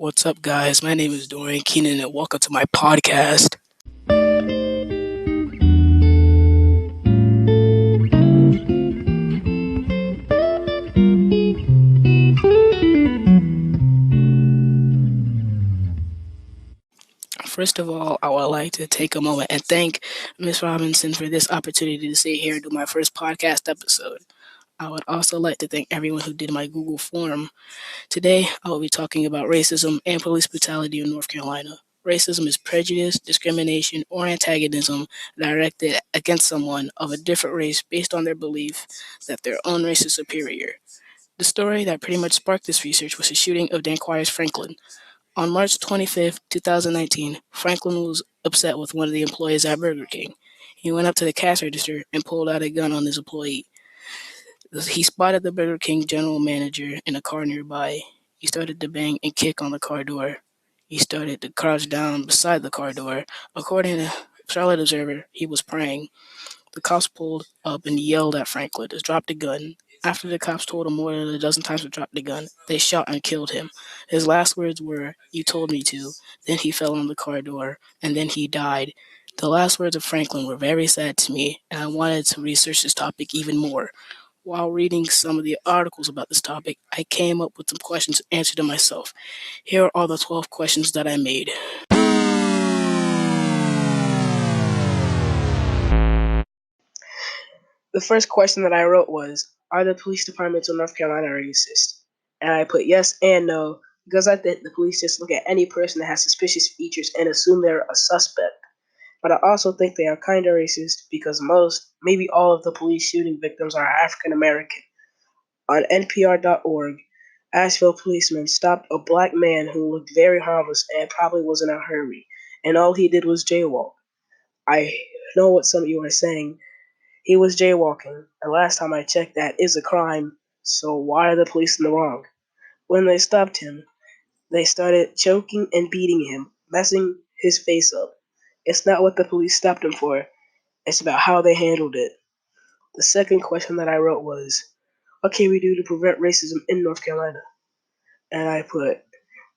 What's up, guys? My name is Dorian Keenan, and welcome to my podcast. First of all, I would like to take a moment and thank Miss Robinson for this opportunity to sit here and do my first podcast episode. I would also like to thank everyone who did my Google form. Today, I will be talking about racism and police brutality in North Carolina. Racism is prejudice, discrimination, or antagonism directed against someone of a different race based on their belief that their own race is superior. The story that pretty much sparked this research was the shooting of Danquires Franklin. On March 25th, 2019, Franklin was upset with one of the employees at Burger King. He went up to the cash register and pulled out a gun on his employee. He spotted the Burger King general manager in a car nearby. He started to bang and kick on the car door. He started to crouch down beside the car door. According to Charlotte Observer, he was praying. The cops pulled up and yelled at Franklin to drop the gun. After the cops told him more than a dozen times to drop the gun, they shot and killed him. His last words were, "You told me to." Then he fell on the car door, and then he died. The last words of Franklin were very sad to me, and I wanted to research this topic even more. While reading some of the articles about this topic, I came up with some questions to answer to myself. Here are the 12 questions that I made. The first question that I wrote was, are the police departments in North Carolina racist? And I put yes and no, because I think the police just look at any person that has suspicious features and assume they're a suspect. But I also think they are kind of racist because most, maybe all of the police shooting victims are African American. On NPR.org, Asheville policemen stopped a black man who looked very harmless and probably was in a hurry, and all he did was jaywalk. I know what some of you are saying. He was jaywalking, and last time I checked, that is a crime, so why are the police in the wrong? When they stopped him, they started choking and beating him, messing his face up. It's not what the police stopped him for, it's about how they handled it. The second question that I wrote was, what can we do to prevent racism in North Carolina? And I put,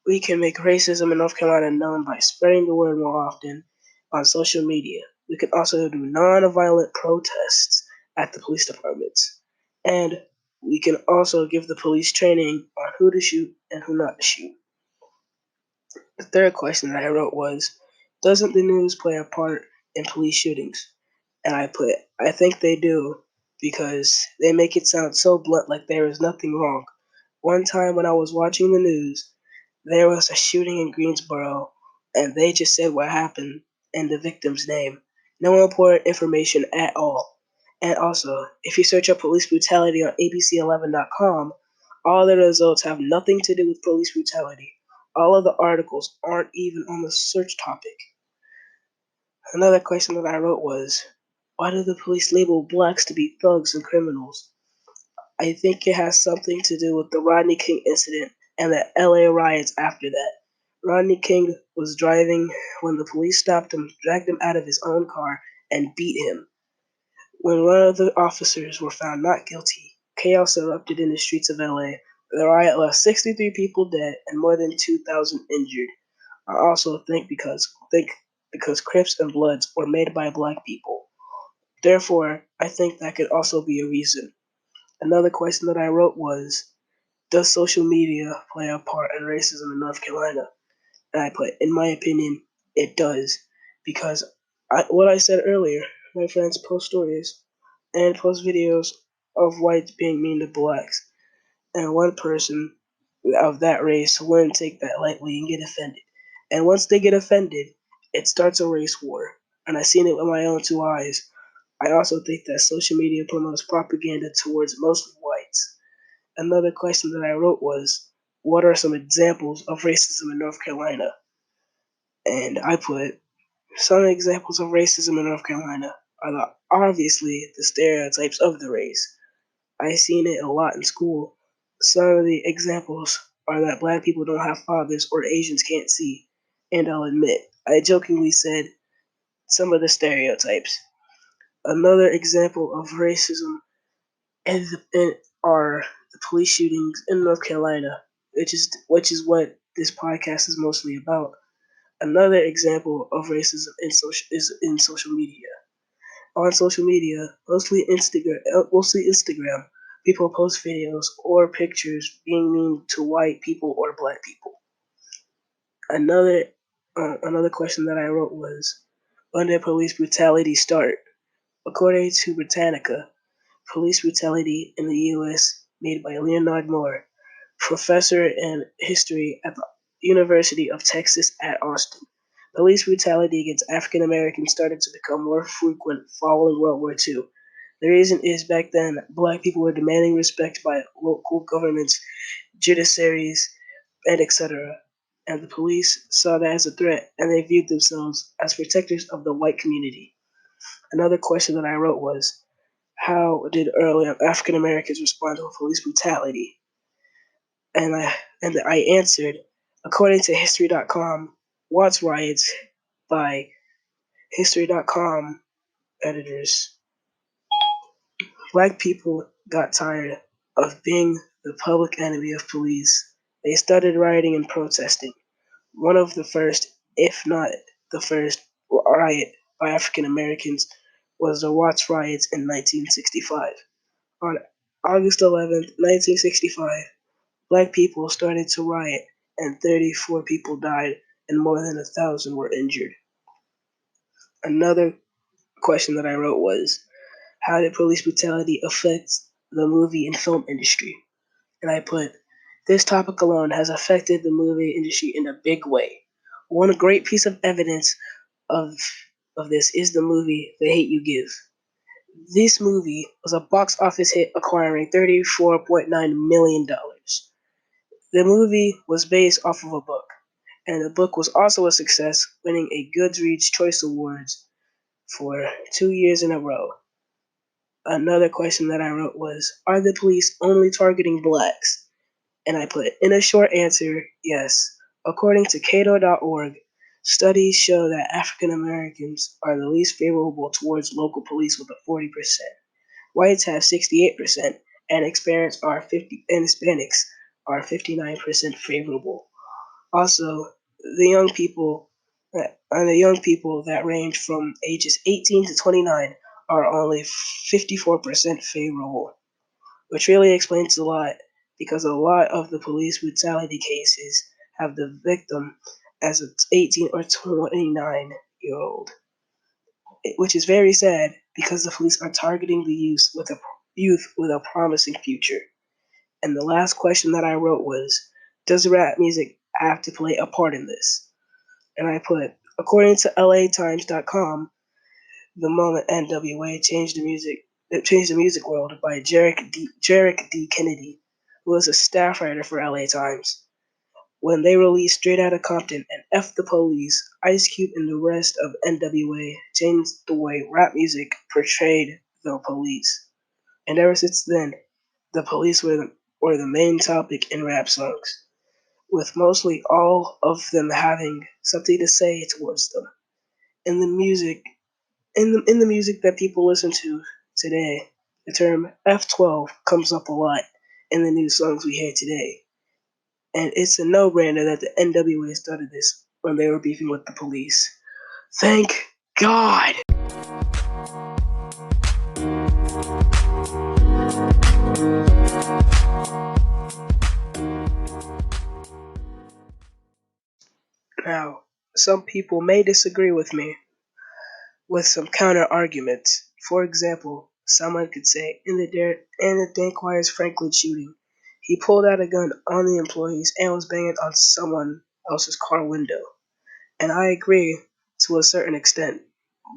we can make racism in North Carolina known by spreading the word more often on social media. We can also do non-violent protests at the police departments. And we can also give the police training on who to shoot and who not to shoot. The third question that I wrote was, doesn't the news play a part in police shootings? And I put, I think they do, because they make it sound so blunt like there is nothing wrong. One time when I was watching the news, there was a shooting in Greensboro, and they just said what happened and the victim's name. No important information at all. And also, if you search up police brutality on abc11.com, all the results have nothing to do with police brutality. All of the articles aren't even on the search topic. Another question that I wrote was, why do the police label blacks to be thugs and criminals? I think it has something to do with the Rodney King incident and the LA riots after that. Rodney King was driving when the police stopped him, dragged him out of his own car, and beat him. When one of the officers were found not guilty, chaos erupted in the streets of LA. The riot left 63 people dead and more than 2,000 injured. I also think because Crips and Bloods were made by black people. Therefore, I think that could also be a reason. Another question that I wrote was, does social media play a part in racism in North Carolina? And I put, in my opinion, it does. Because what I said earlier, my friends post stories and post videos of whites being mean to blacks. And one person of that race wouldn't take that lightly and get offended. And once they get offended, it starts a race war. And I've seen it with my own two eyes. I also think that social media promotes propaganda towards mostly whites. Another question that I wrote was, what are some examples of racism in North Carolina? And I put, some examples of racism in North Carolina are obviously the stereotypes of the race. I've seen it a lot in school. Some of the examples are that black people don't have fathers or Asians can't see. And I'll admit, I jokingly said some of the stereotypes. Another example of racism are the police shootings in North Carolina, which is what this podcast is mostly about. Another example of racism is in social media. On social media, mostly Instagram, people post videos or pictures being mean to white people or black people. Another question that I wrote was, when did police brutality start? According to Britannica, police brutality in the U.S. made by Leonard Moore, professor in history at the University of Texas at Austin. Police brutality against African Americans started to become more frequent following World War II. The reason is back then, black people were demanding respect by local governments, judiciaries, and etc. And the police saw that as a threat, and they viewed themselves as protectors of the white community. Another question that I wrote was, how did early African Americans respond to police brutality? And I answered, according to History.com, Watts riots by History.com editors. Black people got tired of being the public enemy of police. They started rioting and protesting. One of the first, if not the first, riot by African Americans was the Watts riots in 1965. On August 11th, 1965, black people started to riot and 34 people died and more than 1,000 were injured. Another question that I wrote was, how did police brutality affect the movie and film industry? And I put, this topic alone has affected the movie industry in a big way. One great piece of evidence of, of this is the movie The Hate You Give. This movie was a box office hit, acquiring $34.9 million. The movie was based off of a book, and the book was also a success, winning a Goodreads Choice Awards for 2 years in a row. Another question that I wrote was, are the police only targeting blacks? And I put, in a short answer, yes. According to Cato.org, studies show that African Americans are the least favorable towards local police with a 40%. Whites have 68%, and Hispanics are 59% favorable. Also, the young people that range from ages 18 to 29 are only 54% favorable, which really explains a lot because a lot of the police brutality cases have the victim as an 18 or 29-year-old, which is very sad because the police are targeting the youth with a promising future. And the last question that I wrote was, does rap music have to play a part in this? And I put, according to LATimes.com, the moment NWA changed the music world by Jarek D. Kennedy, who was a staff writer for LA Times. When they released Straight Outta Compton and F the Police, Ice Cube and the rest of NWA changed the way rap music portrayed the police. And ever since then, the police were the main topic in rap songs, with mostly all of them having something to say towards them. In the music in the music that people listen to today, the term F12 comes up a lot in the new songs we hear today. And it's a no-brainer that the NWA started this when they were beefing with the police. Thank God! Now, some people may disagree with me with some counter arguments. For example, someone could say, in the Danquires Franklin shooting, he pulled out a gun on the employees and was banging on someone else's car window. And I agree to a certain extent,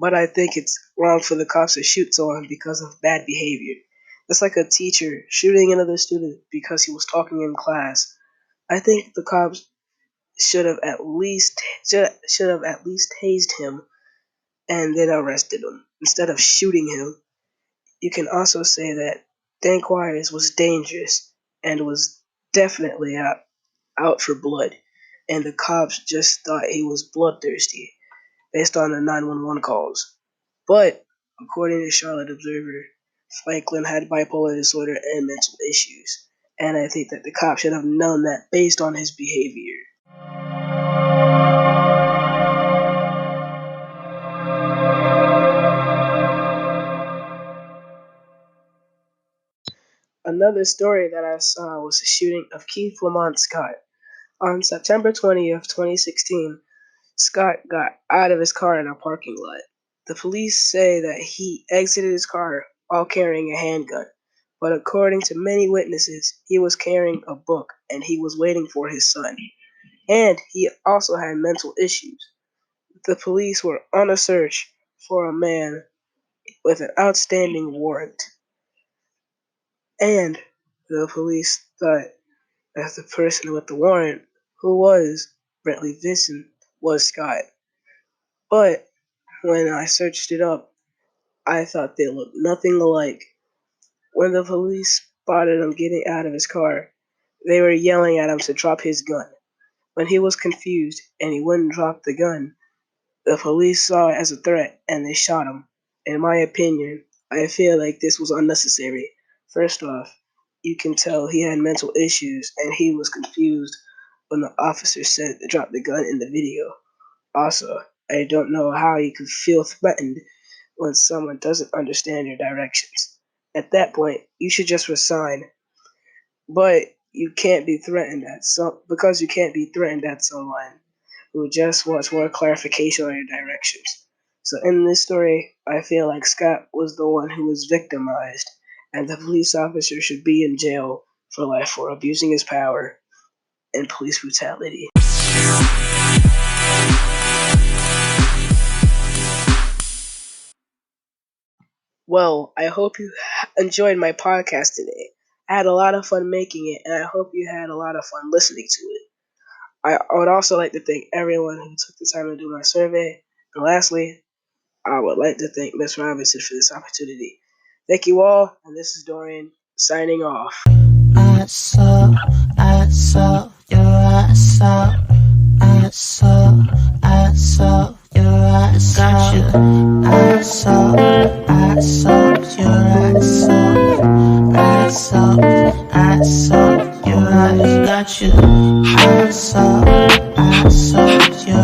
but I think it's wrong for the cops to shoot someone because of bad behavior. It's like a teacher shooting another student because he was talking in class. I think the cops should have at least tased him and then arrested him instead of shooting him. You can also say that Danquires was dangerous and was definitely out for blood, and the cops just thought he was bloodthirsty based on the 911 calls. But, according to Charlotte Observer, Franklin had bipolar disorder and mental issues, and I think that the cops should have known that based on his behavior. another story that I saw was the shooting of Keith Lamont Scott. On September 20th, 2016, Scott got out of his car in a parking lot. The police say that he exited his car while carrying a handgun, but according to many witnesses, he was carrying a book and he was waiting for his son. And he also had mental issues. The police were on a search for a man with an outstanding warrant. And the police thought that the person with the warrant, who was Brentley Vinson, was Scott. But when I searched it up, I thought they looked nothing alike. When the police spotted him getting out of his car, they were yelling at him to drop his gun. When he was confused and he wouldn't drop the gun, the police saw it as a threat and they shot him. In my opinion, I feel like this was unnecessary. First off, you can tell he had mental issues and he was confused when the officer said to drop the gun in the video. Also, I don't know how you could feel threatened when someone doesn't understand your directions. At that point, you should just resign. But you can't be threatened because you can't be threatened at someone who just wants more clarification on your directions. So in this story, I feel like Scott was the one who was victimized, and the police officer should be in jail for life for abusing his power and police brutality. Well, I hope you enjoyed my podcast today. I had a lot of fun making it, and I hope you had a lot of fun listening to it. I would also like to thank everyone who took the time to do my survey. And lastly, I would like to thank Miss Robinson for this opportunity. Thank you all, and this is Dorian signing off. I saw your eyes out. I saw your eyes got you. I saw your eyes out. I saw your eyes got you. I saw your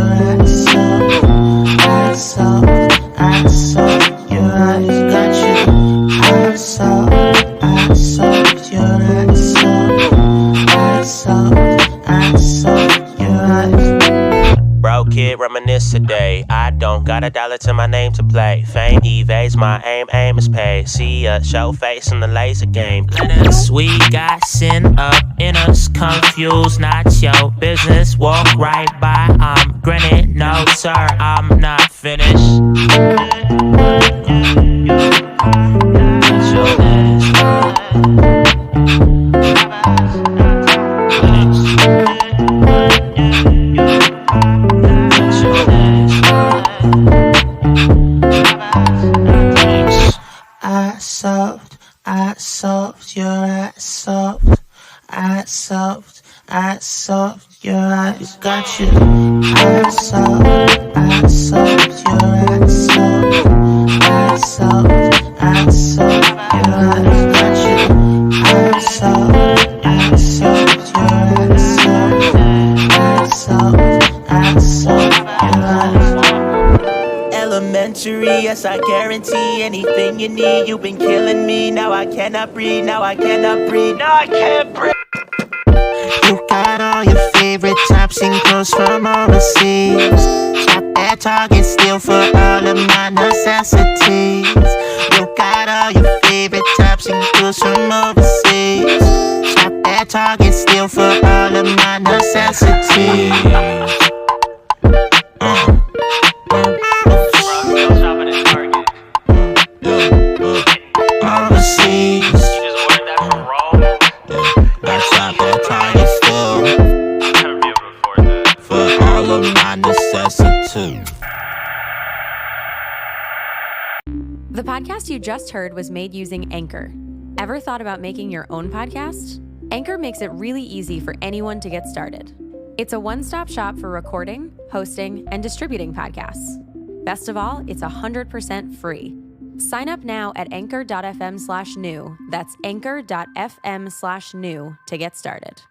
eyes out. I saw your eyes got you. I saw your eyes out. I saw your eyes. Broke kid, reminisce today. I don't got $1 to my name to play. Fame evades my aim is paid. See a show face in the laser game. We got sin up in us, confused, not your business. Walk right by, I'm grinning. No sir, I'm not finished. I solved your ass up. I solved your eyes got you. I solved your ass up. I solved your eyes got you. I solved your ass up. I solved your eyes. Elementary, yes, I guarantee anything you need. You've been killing me, now I cannot breathe. Now I can't breathe. You got all your favorite tops and clothes from overseas. Shop at Target, steal for all of my necessities. You got all your favorite tops and clothes from overseas. Shop at Target, steal for all of my necessities. Overseas. You just ordered that from Rome? I shop at Target still. I'll never be able to afford that. For all of my necessities. The podcast you just heard was made using Anchor. Ever thought about making your own podcast? Anchor makes it really easy for anyone to get started. It's a one-stop shop for recording, hosting, and distributing podcasts. Best of all, it's 100% free. Sign up now at anchor.fm/new. That's anchor.fm/new to get started.